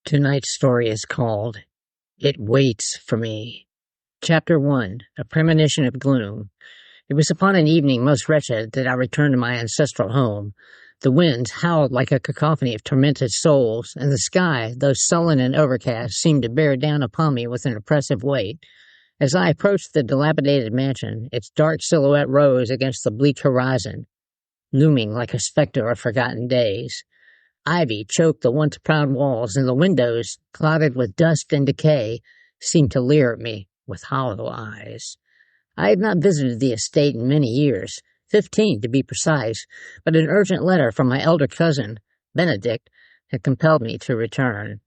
Tonight's story is called It Waits for Me. Chapter 1, A Premonition of Gloom. It was upon an evening most wretched that I returned to my ancestral home. The winds howled like a cacophony of tormented souls, and the sky, though sullen and overcast, seemed to bear down upon me with an oppressive weight. As I approached the dilapidated mansion, its dark silhouette rose against the bleak horizon, looming like a specter of forgotten days. Ivy choked the once proud walls, and the windows, clouded with dust and decay, seemed to leer at me with hollow eyes. I had not visited the estate in many years, 15 to be precise, but an urgent letter from my elder cousin, Benedict, had compelled me to return.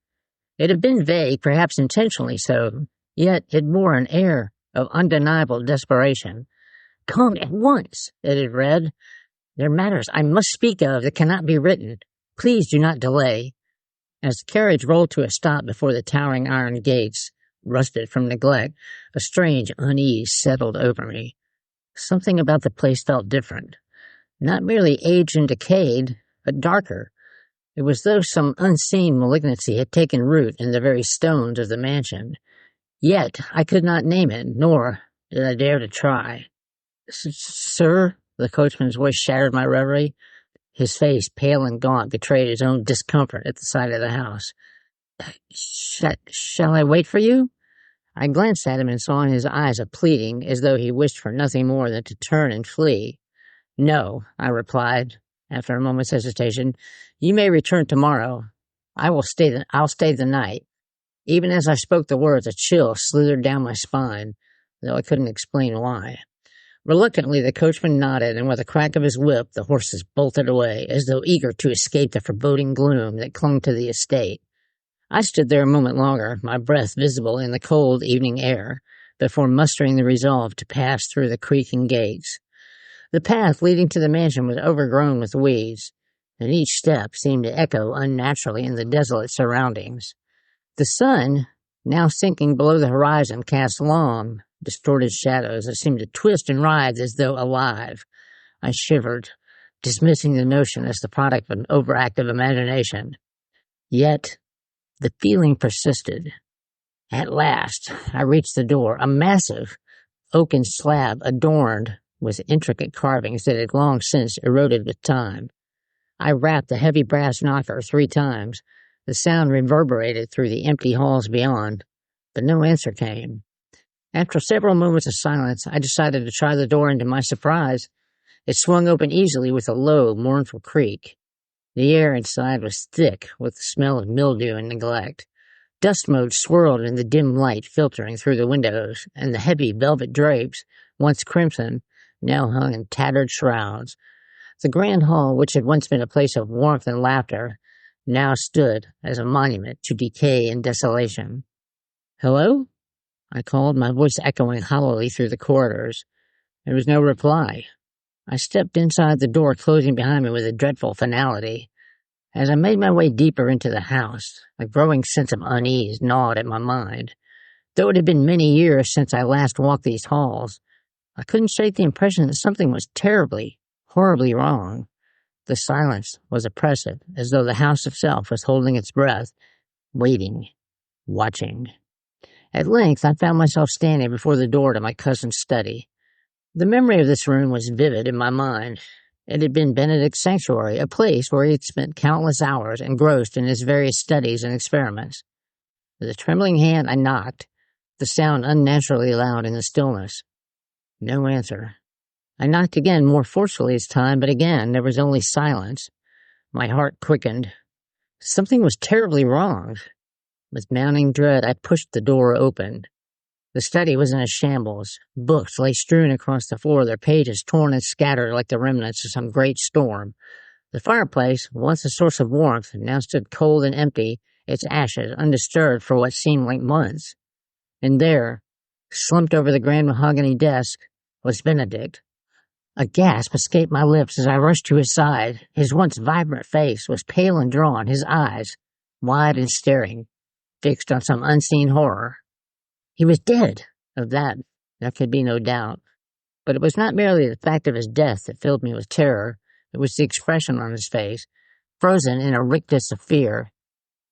It had been vague, perhaps intentionally so, yet it bore an air of undeniable desperation. "Come at once," it had read. "There are matters I must speak of that cannot be written. Please do not delay." As the carriage rolled to a stop before the towering iron gates, rusted from neglect, a strange unease settled over me. Something about the place felt different. Not merely aged and decayed, but darker. It was as though some unseen malignancy had taken root in the very stones of the mansion. Yet I could not name it, nor did I dare to try. "Sir?" The coachman's voice shattered my reverie. His face, pale and gaunt, betrayed his own discomfort at the sight of the house. Shall I wait for you?" I glanced at him and saw in his eyes a pleading, as though he wished for nothing more than to turn and flee. "No," I replied, after a moment's hesitation. "You may return tomorrow. I'll stay the night." Even as I spoke the words, a chill slithered down my spine, though I couldn't explain why. Reluctantly, the coachman nodded, and with a crack of his whip, the horses bolted away, as though eager to escape the foreboding gloom that clung to the estate. I stood there a moment longer, my breath visible in the cold evening air, before mustering the resolve to pass through the creaking gates. The path leading to the mansion was overgrown with weeds, and each step seemed to echo unnaturally in the desolate surroundings. The sun, now sinking below the horizon, cast long, distorted shadows that seemed to twist and writhe as though alive. I shivered, dismissing the notion as the product of an overactive imagination. Yet the feeling persisted. At last I reached the door, a massive oaken slab adorned with intricate carvings that had long since eroded with time. I rapped the heavy brass knocker 3 times. The sound reverberated through the empty halls beyond, but no answer came. After several moments of silence, I decided to try the door, and to my surprise, it swung open easily with a low, mournful creak. The air inside was thick with the smell of mildew and neglect. Dust motes swirled in the dim light filtering through the windows, and the heavy velvet drapes, once crimson, now hung in tattered shrouds. The grand hall, which had once been a place of warmth and laughter, now stood as a monument to decay and desolation. "Hello?" I called, my voice echoing hollowly through the corridors. There was no reply. I stepped inside the door, closing behind me with a dreadful finality. As I made my way deeper into the house, a growing sense of unease gnawed at my mind. Though it had been many years since I last walked these halls, I couldn't shake the impression that something was terribly, horribly wrong. The silence was oppressive, as though the house itself was holding its breath, waiting, watching. At length, I found myself standing before the door to my cousin's study. The memory of this room was vivid in my mind. It had been Benedict's sanctuary, a place where he had spent countless hours engrossed in his various studies and experiments. With a trembling hand, I knocked, the sound unnaturally loud in the stillness. No answer. I knocked again, more forcefully this time, but again there was only silence. My heart quickened. Something was terribly wrong. With mounting dread, I pushed the door open. The study was in a shambles. Books lay strewn across the floor, their pages torn and scattered like the remnants of some great storm. The fireplace, once a source of warmth, now stood cold and empty, its ashes undisturbed for what seemed like months. And there, slumped over the grand mahogany desk, was Benedict. A gasp escaped my lips as I rushed to his side. His once vibrant face was pale and drawn, his eyes, wide and staring, fixed on some unseen horror. He was dead. Of that, there could be no doubt. But it was not merely the fact of his death that filled me with terror. It was the expression on his face, frozen in a rictus of fear.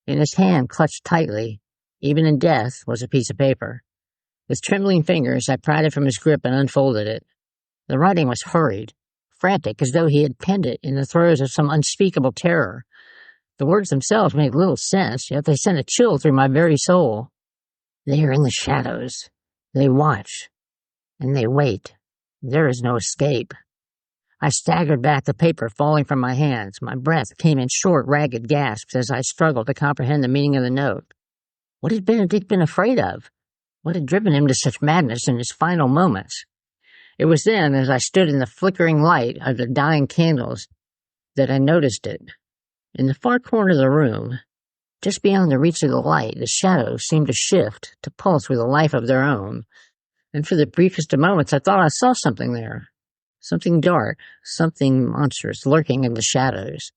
In his hand, clutched tightly, even in death, was a piece of paper. With trembling fingers, I pried it from his grip and unfolded it. The writing was hurried, frantic, as though he had penned it in the throes of some unspeakable terror. The words themselves made little sense, yet they sent a chill through my very soul. They are in the shadows. They watch. And they wait. There is no escape. I staggered back, the paper falling from my hands. My breath came in short, ragged gasps as I struggled to comprehend the meaning of the note. What had Benedict been afraid of? What had driven him to such madness in his final moments? It was then, as I stood in the flickering light of the dying candles, that I noticed it. In the far corner of the room, just beyond the reach of the light, the shadows seemed to shift, to pulse with a life of their own. And for the briefest of moments, I thought I saw something there. Something dark, something monstrous lurking in the shadows.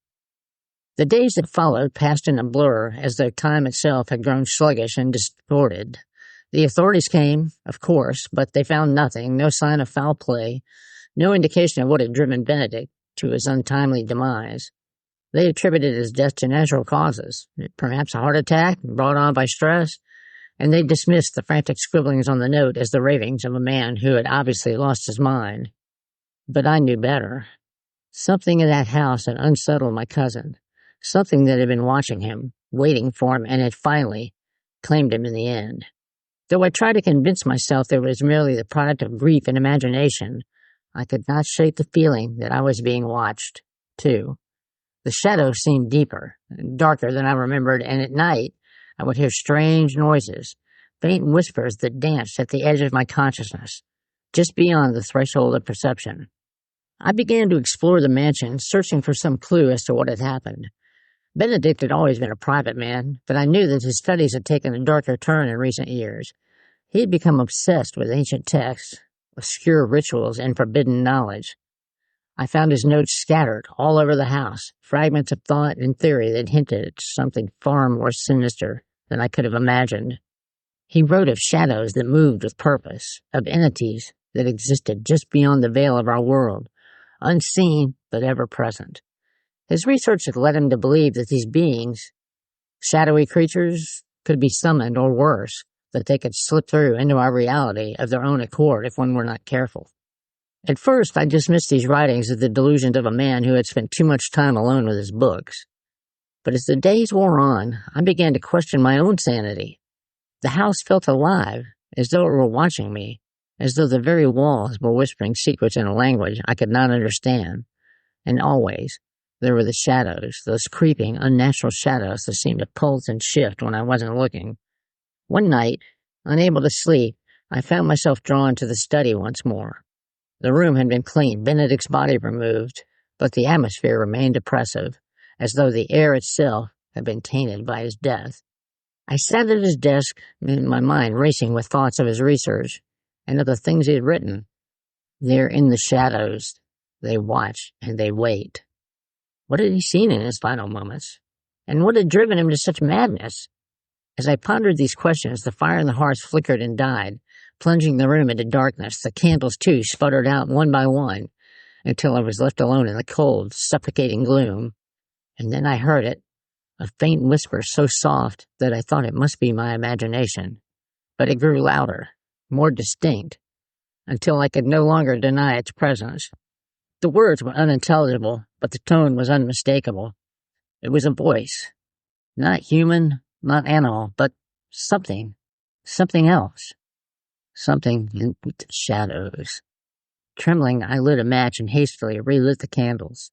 The days that followed passed in a blur, as though time itself had grown sluggish and distorted. The authorities came, of course, but they found nothing, no sign of foul play, no indication of what had driven Benedict to his untimely demise. They attributed his death to natural causes, perhaps a heart attack brought on by stress, and they dismissed the frantic scribblings on the note as the ravings of a man who had obviously lost his mind. But I knew better. Something in that house had unsettled my cousin, something that had been watching him, waiting for him, and had finally claimed him in the end. Though I tried to convince myself that it was merely the product of grief and imagination, I could not shake the feeling that I was being watched, too. The shadows seemed deeper, darker than I remembered, and at night I would hear strange noises, faint whispers that danced at the edge of my consciousness, just beyond the threshold of perception. I began to explore the mansion, searching for some clue as to what had happened. Benedict had always been a private man, but I knew that his studies had taken a darker turn in recent years. He had become obsessed with ancient texts, obscure rituals, and forbidden knowledge. I found his notes scattered all over the house, fragments of thought and theory that hinted at something far more sinister than I could have imagined. He wrote of shadows that moved with purpose, of entities that existed just beyond the veil of our world, unseen but ever present. His research had led him to believe that these beings, shadowy creatures, could be summoned, or worse, that they could slip through into our reality of their own accord if one were not careful. At first, I dismissed these writings as the delusions of a man who had spent too much time alone with his books. But as the days wore on, I began to question my own sanity. The house felt alive, as though it were watching me, as though the very walls were whispering secrets in a language I could not understand. And always, there were the shadows, those creeping, unnatural shadows that seemed to pulse and shift when I wasn't looking. One night, unable to sleep, I found myself drawn to the study once more. The room had been cleaned, Benedict's body removed, but the atmosphere remained oppressive, as though the air itself had been tainted by his death. I sat at his desk, my mind racing with thoughts of his research and of the things he had written. There in the shadows, they watch and they wait. What had he seen in his final moments? And what had driven him to such madness? As I pondered these questions, the fire in the hearth flickered and died, plunging the room into darkness. The candles, too, sputtered out one by one, until I was left alone in the cold, suffocating gloom. And then I heard it, a faint whisper so soft that I thought it must be my imagination. But it grew louder, more distinct, until I could no longer deny its presence. The words were unintelligible, but the tone was unmistakable. It was a voice, not human, not animal, but something else. Something in the shadows. Trembling, I lit a match and hastily relit the candles.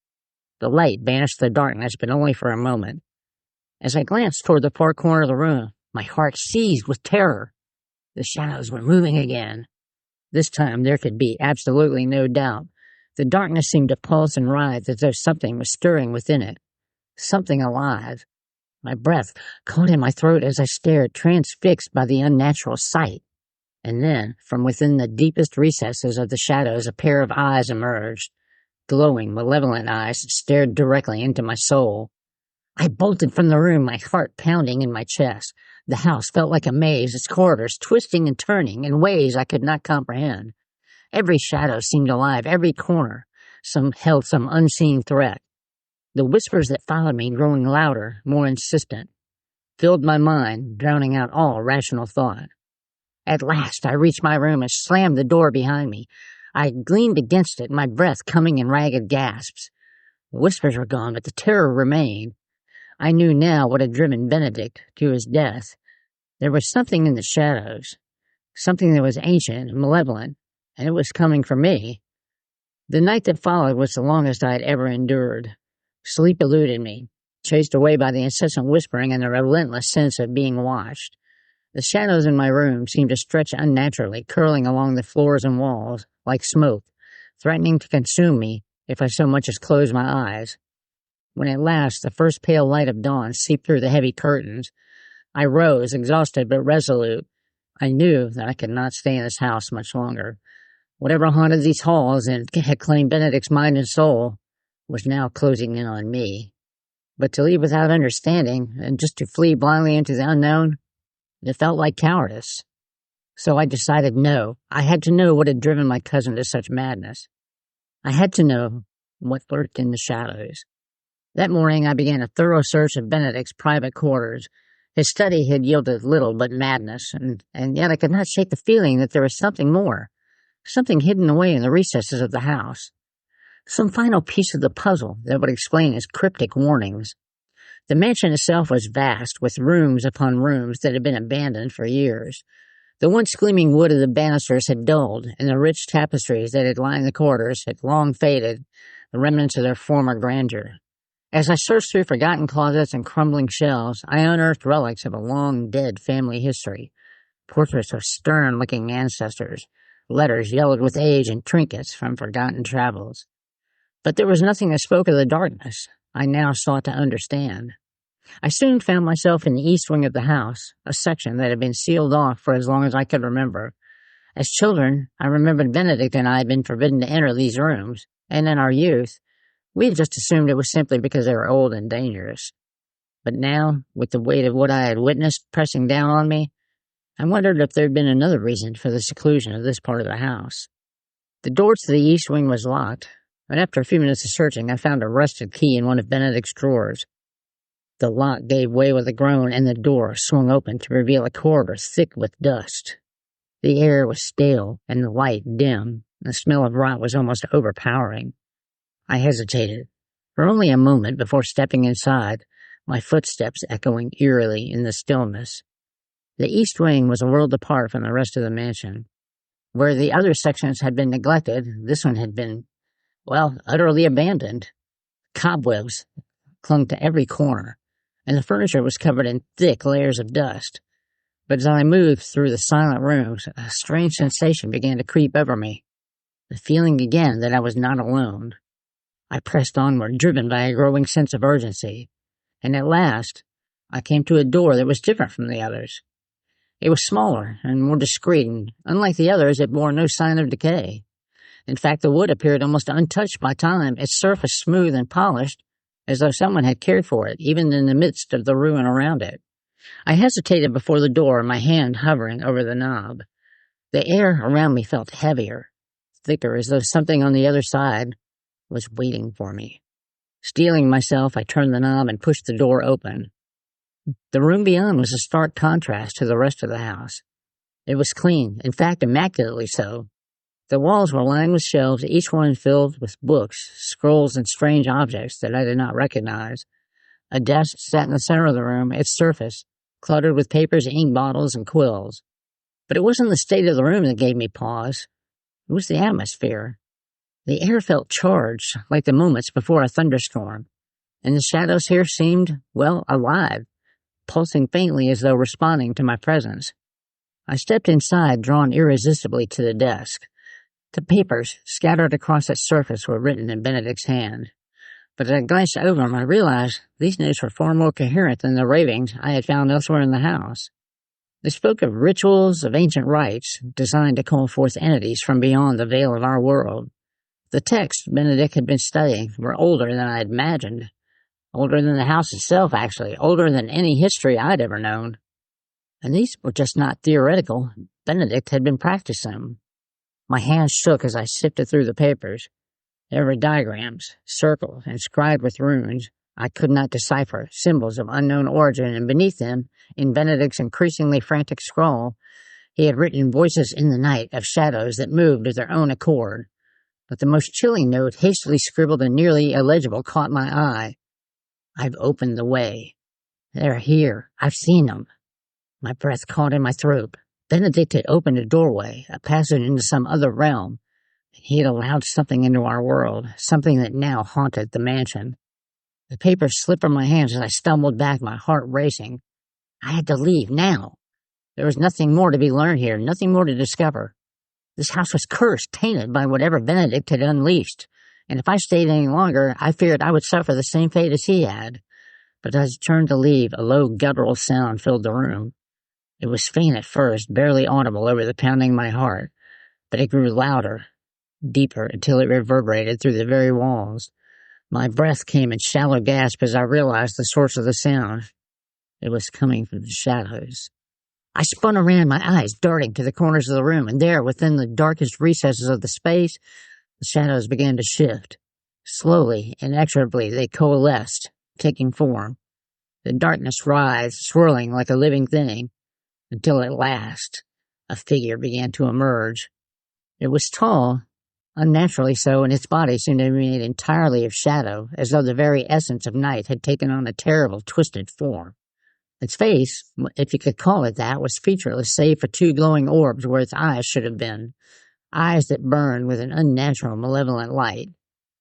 The light banished the darkness, but only for a moment. As I glanced toward the far corner of the room, my heart seized with terror. The shadows were moving again. This time there could be absolutely no doubt. The darkness seemed to pulse and writhe as though something was stirring within it. Something alive. My breath caught in my throat as I stared, transfixed by the unnatural sight. And then, from within the deepest recesses of the shadows, a pair of eyes emerged. Glowing, malevolent eyes that stared directly into my soul. I bolted from the room, my heart pounding in my chest. The house felt like a maze, its corridors twisting and turning in ways I could not comprehend. Every shadow seemed alive, every corner held some unseen threat. The whispers that followed me growing louder, more insistent. filled my mind, drowning out all rational thought. At last, I reached my room and slammed the door behind me. I leaned against it, my breath coming in ragged gasps. The whispers were gone, but the terror remained. I knew now what had driven Benedict to his death. There was something in the shadows, something that was ancient and malevolent, and it was coming for me. The night that followed was the longest I had ever endured. Sleep eluded me, chased away by the incessant whispering and the relentless sense of being watched. The shadows in my room seemed to stretch unnaturally, curling along the floors and walls, like smoke, threatening to consume me if I so much as closed my eyes. When at last the first pale light of dawn seeped through the heavy curtains, I rose, exhausted but resolute. I knew that I could not stay in this house much longer. Whatever haunted these halls and had claimed Benedict's mind and soul was now closing in on me. But to leave without understanding, and just to flee blindly into the unknown, it felt like cowardice. So I decided no. I had to know what had driven my cousin to such madness. I had to know what lurked in the shadows. That morning I began a thorough search of Benedict's private quarters. His study had yielded little but madness, and yet I could not shake the feeling that there was something more, something hidden away in the recesses of the house. Some final piece of the puzzle that would explain his cryptic warnings. The mansion itself was vast, with rooms upon rooms that had been abandoned for years. The once gleaming wood of the banisters had dulled, and the rich tapestries that had lined the corridors had long faded, the remnants of their former grandeur. As I searched through forgotten closets and crumbling shelves, I unearthed relics of a long-dead family history, portraits of stern-looking ancestors, letters yellowed with age, and trinkets from forgotten travels. But there was nothing that spoke of the darkness I now sought to understand. I soon found myself in the east wing of the house, a section that had been sealed off for as long as I could remember. As children, I remembered Benedict and I had been forbidden to enter these rooms, and in our youth, we had just assumed it was simply because they were old and dangerous. But now, with the weight of what I had witnessed pressing down on me, I wondered if there had been another reason for the seclusion of this part of the house. The door to the east wing was locked, and after a few minutes of searching, I found a rusted key in one of Benedict's drawers. The lock gave way with a groan, and the door swung open to reveal a corridor thick with dust. The air was stale, and the light dim. The smell of rot was almost overpowering. I hesitated for only a moment before stepping inside, my footsteps echoing eerily in the stillness. The east wing was a world apart from the rest of the mansion. Where the other sections had been neglected, this one had been, utterly abandoned. Cobwebs clung to every corner, and the furniture was covered in thick layers of dust. But as I moved through the silent rooms, a strange sensation began to creep over me, the feeling again that I was not alone. I pressed onward, driven by a growing sense of urgency, and at last I came to a door that was different from the others. It was smaller and more discreet, and unlike the others, it bore no sign of decay. In fact, the wood appeared almost untouched by time, its surface smooth and polished, as though someone had cared for it, even in the midst of the ruin around it. I hesitated before the door, my hand hovering over the knob. The air around me felt heavier, thicker, as though something on the other side was waiting for me. Steeling myself, I turned the knob and pushed the door open. The room beyond was a stark contrast to the rest of the house. It was clean, in fact, immaculately so. The walls were lined with shelves, each one filled with books, scrolls, and strange objects that I did not recognize. A desk sat in the center of the room, its surface cluttered with papers, ink bottles, and quills. But it wasn't the state of the room that gave me pause. It was the atmosphere. The air felt charged, like the moments before a thunderstorm, and the shadows here seemed, alive, pulsing faintly as though responding to my presence. I stepped inside, drawn irresistibly to the desk. The papers scattered across its surface were written in Benedict's hand. But as I glanced over them, I realized these notes were far more coherent than the ravings I had found elsewhere in the house. They spoke of rituals, of ancient rites, designed to call forth entities from beyond the veil of our world. The texts Benedict had been studying were older than I had imagined. Older than the house itself, actually. Older than any history I'd ever known. And these were just not theoretical. Benedict had been practicing them. My hands shook as I sifted through the papers. There were diagrams, circled, inscribed with runes, I could not decipher, symbols of unknown origin, and beneath them, in Benedict's increasingly frantic scrawl, he had written voices in the night of shadows that moved of their own accord. But the most chilling note, hastily scribbled and nearly illegible, caught my eye. I've opened the way. They're here. I've seen them. My breath caught in my throat. Benedict had opened a doorway, a passage into some other realm. He had allowed something into our world, something that now haunted the mansion. The papers slipped from my hands as I stumbled back, my heart racing. I had to leave, now. There was nothing more to be learned here, nothing more to discover. This house was cursed, tainted by whatever Benedict had unleashed, and if I stayed any longer, I feared I would suffer the same fate as he had. But as I turned to leave, a low guttural sound filled the room. It was faint at first, barely audible over the pounding of my heart, but it grew louder, deeper, until it reverberated through the very walls. My breath came in shallow gasps as I realized the source of the sound. It was coming from the shadows. I spun around, my eyes darting to the corners of the room, and there, within the darkest recesses of the space, the shadows began to shift. Slowly, inexorably, they coalesced, taking form. The darkness writhed, swirling like a living thing, until at last a figure began to emerge. It was tall, unnaturally so, and its body seemed to be made entirely of shadow, as though the very essence of night had taken on a terrible, twisted form. Its face, if you could call it that, was featureless save for two glowing orbs where its eyes should have been, eyes that burned with an unnatural, malevolent light.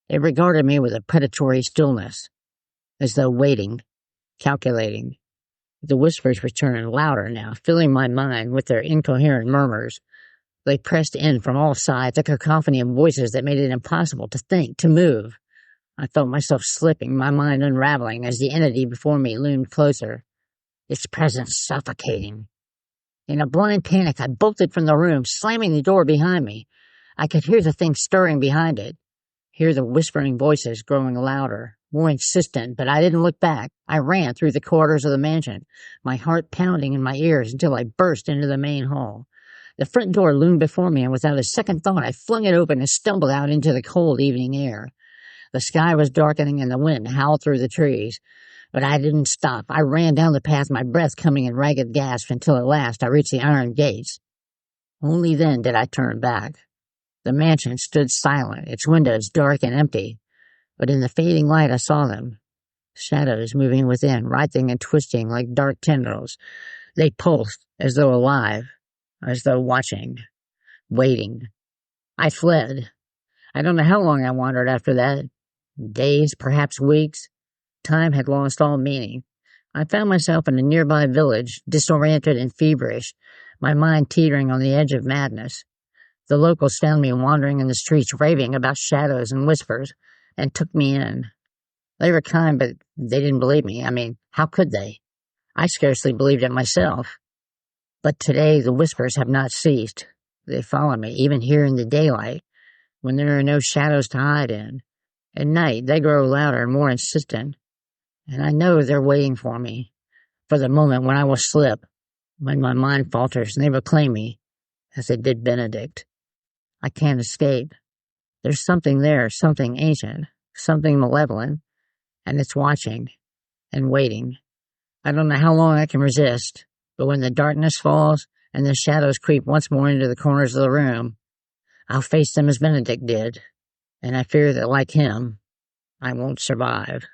It regarded me with a predatory stillness, as though waiting, calculating. The whispers returned, louder now, filling my mind with their incoherent murmurs. They pressed in from all sides, a cacophony of voices that made it impossible to think, to move. I felt myself slipping, my mind unraveling, as the entity before me loomed closer, its presence suffocating. In a blind panic, I bolted from the room, slamming the door behind me. I could hear the thing stirring behind it, hear the whispering voices growing louder, more insistent, but I didn't look back. I ran through the corridors of the mansion, my heart pounding in my ears until I burst into the main hall. The front door loomed before me, and without a second thought, I flung it open and stumbled out into the cold evening air. The sky was darkening and the wind howled through the trees. But I didn't stop. I ran down the path, my breath coming in ragged gasps, until at last I reached the iron gates. Only then did I turn back. The mansion stood silent, its windows dark and empty. But in the fading light I saw them. Shadows moving within, writhing and twisting like dark tendrils. They pulsed, as though alive, as though watching, waiting. I fled. I don't know how long I wandered after that. Days, perhaps weeks. Time had lost all meaning. I found myself in a nearby village, disoriented and feverish, my mind teetering on the edge of madness. The locals found me wandering in the streets, raving about shadows and whispers, and took me in. They were kind, but they didn't believe me. I mean, how could they? I scarcely believed it myself. But today the whispers have not ceased. They follow me, even here in the daylight, when there are no shadows to hide in. At night they grow louder and more insistent. And I know they're waiting for me, for the moment when I will slip, when my mind falters and they will claim me, as they did Benedict. I can't escape. There's something there, something ancient, something malevolent, and it's watching and waiting. I don't know how long I can resist, but when the darkness falls and the shadows creep once more into the corners of the room, I'll face them as Benedict did, and I fear that, like him, I won't survive.